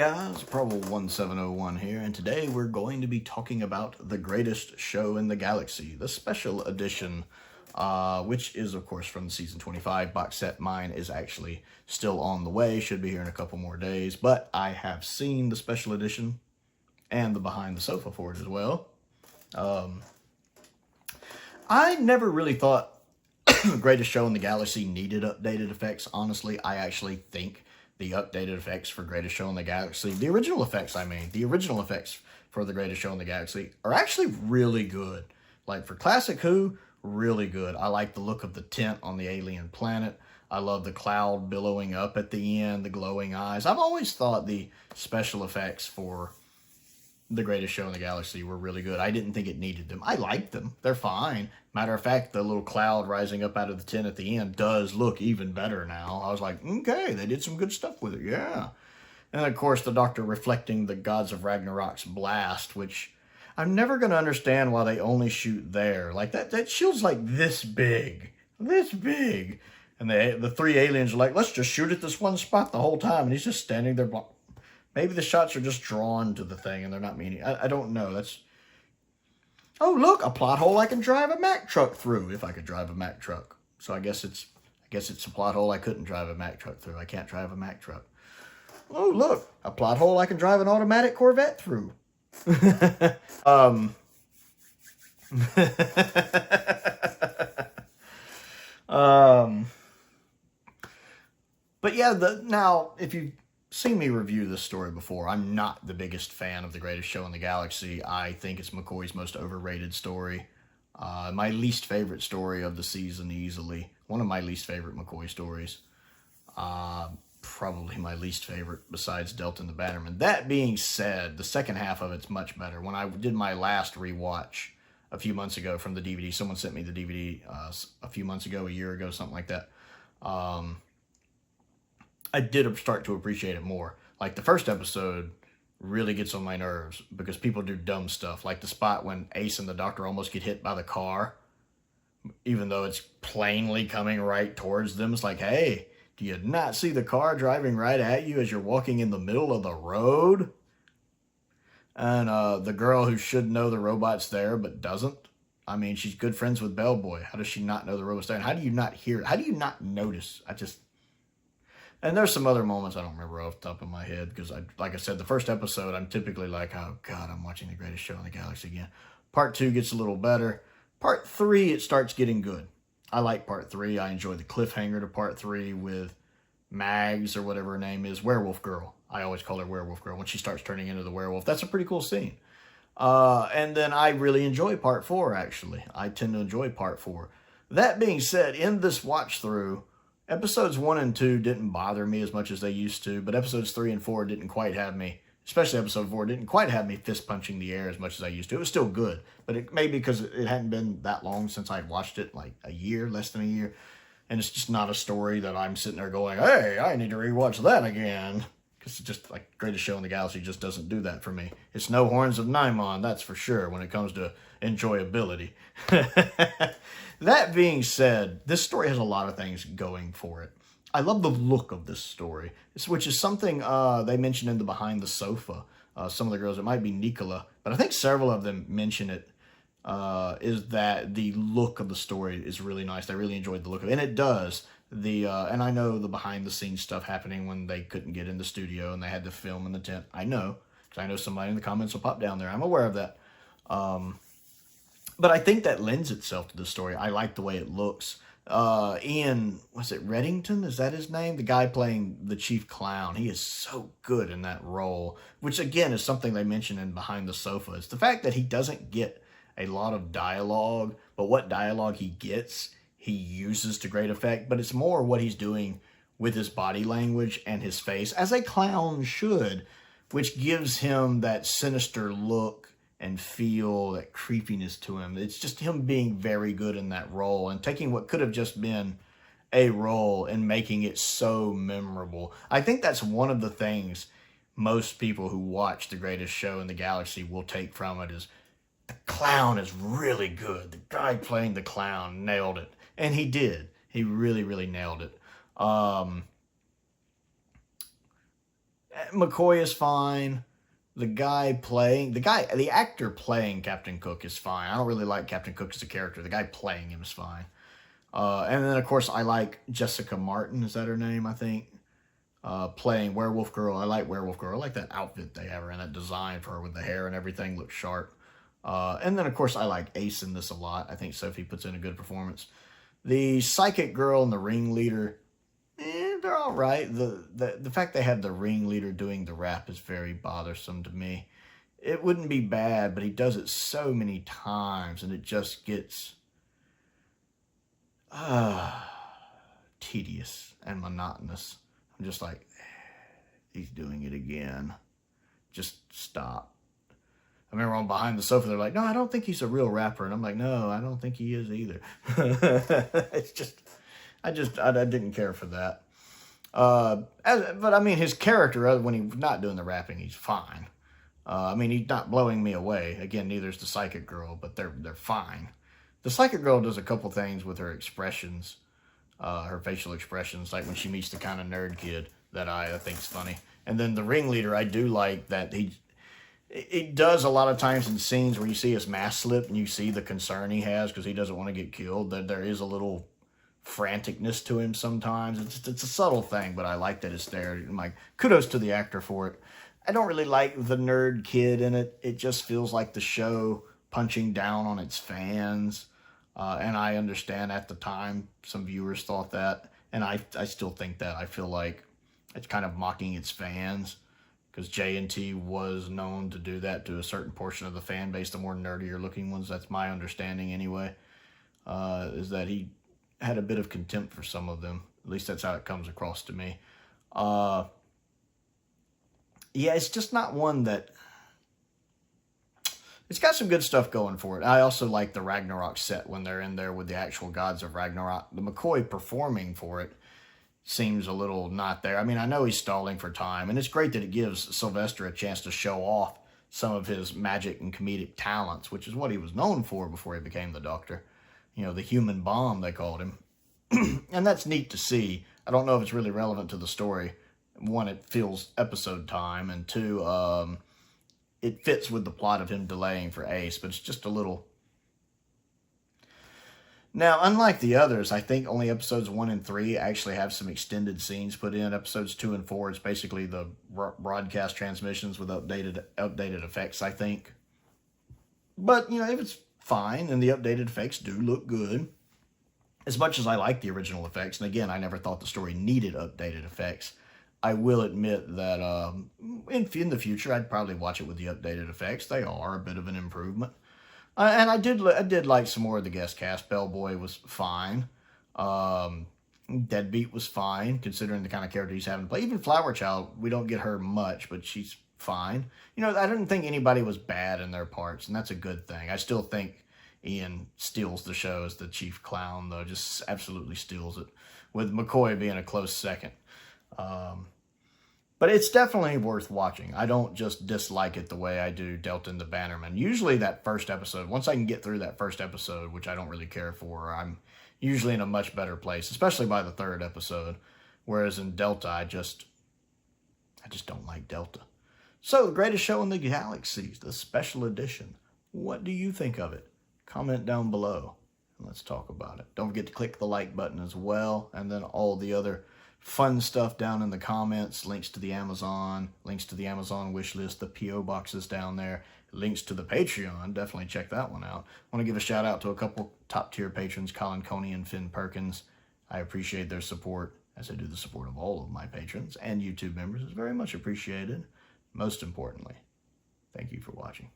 guys, Prowl1701 here, and today we're going to be talking about the greatest show in the galaxy, the special edition, which is of course from the season 25 box set. Mine is actually still on the way, should be here in a couple more days, but I have seen the special edition and the behind the sofa for it as well. I never really thought the greatest show in the galaxy needed updated effects. Honestly, I actually think the updated effects for Greatest Show in the Galaxy, the original effects for the Greatest Show in the Galaxy are actually really good. Like for Classic Who, really good. I like the look of the tent on the alien planet. I love the cloud billowing up at the end, the glowing eyes. I've always thought the special effects for the Greatest Show in the Galaxy were really good. I didn't think it needed them. I liked them. They're fine. Matter of fact, the little cloud rising up out of the tent at the end does look even better now. I was like, okay, they did some good stuff with it, yeah. And of course, the Doctor reflecting the Gods of Ragnarok's blast, which I'm never going to understand why they only shoot there. Like, that shield's like this big. This big. And the three aliens are like, let's just shoot at this one spot the whole time. And he's just standing there. Maybe the shots are just drawn to the thing and they're not meaning. I don't know. That's... Oh, look, a plot hole I can drive a Mack truck through if I could drive a Mack truck. So I guess it's a plot hole I couldn't drive a Mack truck through. I can't drive a Mack truck. Oh, look, a plot hole I can drive an automatic Corvette through. But yeah, now if you've seen me review this story before, I'm not the biggest fan of The Greatest Show in the Galaxy. I think it's McCoy's most overrated story. My least favorite story of the season, easily. One of my least favorite McCoy stories. Probably my least favorite besides Delta and the Bannerman. That being said, the second half of it's much better. When I did my last rewatch a few months ago from the DVD, someone sent me the DVD a few months ago, a year ago, something like that. I did start to appreciate it more. Like, the first episode really gets on my nerves because people do dumb stuff. Like the spot when Ace and the Doctor almost get hit by the car, even though it's plainly coming right towards them. It's like, hey, do you not see the car driving right at you as you're walking in the middle of the road? And the girl who should know the robot's there but doesn't. I mean, she's good friends with Bellboy. How does she not know the robot's there? And how do you not hear it? How do you not notice? And there's some other moments I don't remember off the top of my head because, like I said, the first episode, I'm typically like, oh, God, I'm watching The Greatest Show in the Galaxy again. Part 2 gets a little better. Part 3, it starts getting good. I like Part 3. I enjoy the cliffhanger to Part 3 with Mags or whatever her name is, Werewolf Girl. I always call her Werewolf Girl when she starts turning into the werewolf. That's a pretty cool scene. And then I really enjoy Part 4, actually. I tend to enjoy Part 4. That being said, in this watch-through, Episodes 1 and 2 didn't bother me as much as they used to, but Episodes 3 and 4 didn't quite have me, especially Episode 4, didn't quite have me fist-punching the air as much as I used to. It was still good, but it maybe because it hadn't been that long since I'd watched it, like a year, less than a year, and it's just not a story that I'm sitting there going, hey, I need to rewatch that again, because it's just like Greatest Show in the Galaxy just doesn't do that for me. It's no Horns of Nymon, that's for sure, when it comes to enjoyability. That being said, this story has a lot of things going for it. I love the look of this story, which is something they mentioned in the Behind the Sofa. Some of the girls, it might be Nicola, but I think several of them mention it, is that the look of the story is really nice. They really enjoyed the look of it, and it does. And I know the behind-the-scenes stuff happening when they couldn't get in the studio and they had to film in the tent. I know, because I know somebody in the comments will pop down there. I'm aware of that. But I think that lends itself to the story. I like the way it looks. Ian, was it Reddington? Is that his name? The guy playing the chief clown. He is so good in that role, which again is something they mention in Behind the Sofa. It's the fact that he doesn't get a lot of dialogue, but what dialogue he gets, he uses to great effect. But it's more what he's doing with his body language and his face, as a clown should, which gives him that sinister look and feel, that creepiness to him. It's just him being very good in that role and taking what could have just been a role and making it so memorable. I think that's one of the things most people who watch The Greatest Show in the Galaxy will take from it is the clown is really good. The guy playing the clown nailed it. And he did. He really, really nailed it. McCoy is fine. The actor playing Captain Cook is fine. I don't really like Captain Cook as a character. The guy playing him is fine. And then, of course, I like Jessica Martin. Is that her name, I think? Playing Werewolf Girl. I like Werewolf Girl. I like that outfit they have her in, that design for her with the hair and everything looks sharp. And then, of course, I like Ace in this a lot. I think Sophie puts in a good performance. The Psychic Girl and the Ringleader, they're all right. The fact they have the ringleader doing the rap is very bothersome to me. It wouldn't be bad, but he does it so many times, and it just gets tedious and monotonous. I'm just like, he's doing it again. Just stop. I remember on Behind the Sofa, they're like, no, I don't think he's a real rapper. And I'm like, no, I don't think he is either. It's just, I didn't care for that. But I mean, his character, when he's not doing the rapping, he's fine. I mean, he's not blowing me away. Again, neither is the Psychic Girl, but they're fine. The Psychic Girl does a couple things with her expressions, her facial expressions, like when she meets the kind of nerd kid that I think is funny. And then the Ringleader, I do like that it does a lot of times in scenes where you see his mask slip and you see the concern he has because he doesn't want to get killed, that there is a little franticness to him sometimes. It's a subtle thing, but I like that it's there. I'm like, kudos to the actor for it. I don't really like the nerd kid in it. It just feels like the show punching down on its fans. And I understand at the time some viewers thought that. And I still think that. I feel like it's kind of mocking its fans. Because J&T was known to do that to a certain portion of the fan base, the more nerdier looking ones. That's my understanding anyway. Is that he had a bit of contempt for some of them. At least that's how it comes across to me. Yeah, it's just not one that... It's got some good stuff going for it. I also like the Ragnarok set when they're in there with the actual gods of Ragnarok. The McCoy performing for it seems a little not there. I mean, I know he's stalling for time, and it's great that it gives Sylvester a chance to show off some of his magic and comedic talents, which is what he was known for before he became the Doctor. You know, the human bomb, they called him. And that's neat to see. I don't know if it's really relevant to the story. One, it feels episode time, and two, it fits with the plot of him delaying for Ace, but it's just a little... Now, unlike the others, I think only episodes 1 and 3 actually have some extended scenes put in. Episodes 2 and 4, it's basically the broadcast transmissions with updated effects, I think. But, you know, if it's fine, and the updated effects do look good. As much as I like the original effects, and again, I never thought the story needed updated effects, I will admit that in the future, I'd probably watch it with the updated effects. They are a bit of an improvement. And I did like some more of the guest cast. Bellboy was fine. Deadbeat was fine, considering the kind of character he's having to play. Even Flower Child, we don't get her much, but she's fine. You know, I didn't think anybody was bad in their parts, and that's a good thing. I still think Ian steals the show as the chief clown, though. Just absolutely steals it, with McCoy being a close second. But it's definitely worth watching. I don't just dislike it the way I do Delta and the Bannerman. Usually that first episode, once I can get through that first episode, which I don't really care for, I'm usually in a much better place, especially by the third episode. Whereas in Delta, I just don't like Delta. So, the greatest show in the galaxy, the special edition. What do you think of it? Comment down below, and let's talk about it. Don't forget to click the like button as well, and then all the other fun stuff down in the comments, links to the Amazon wish list, the P.O. boxes down there, links to the Patreon. Definitely check that one out. I want to give a shout out to a couple top tier patrons, Colin Coney and Finn Perkins. I appreciate their support, as I do the support of all of my patrons and YouTube members. It's very much appreciated. Most importantly, thank you for watching.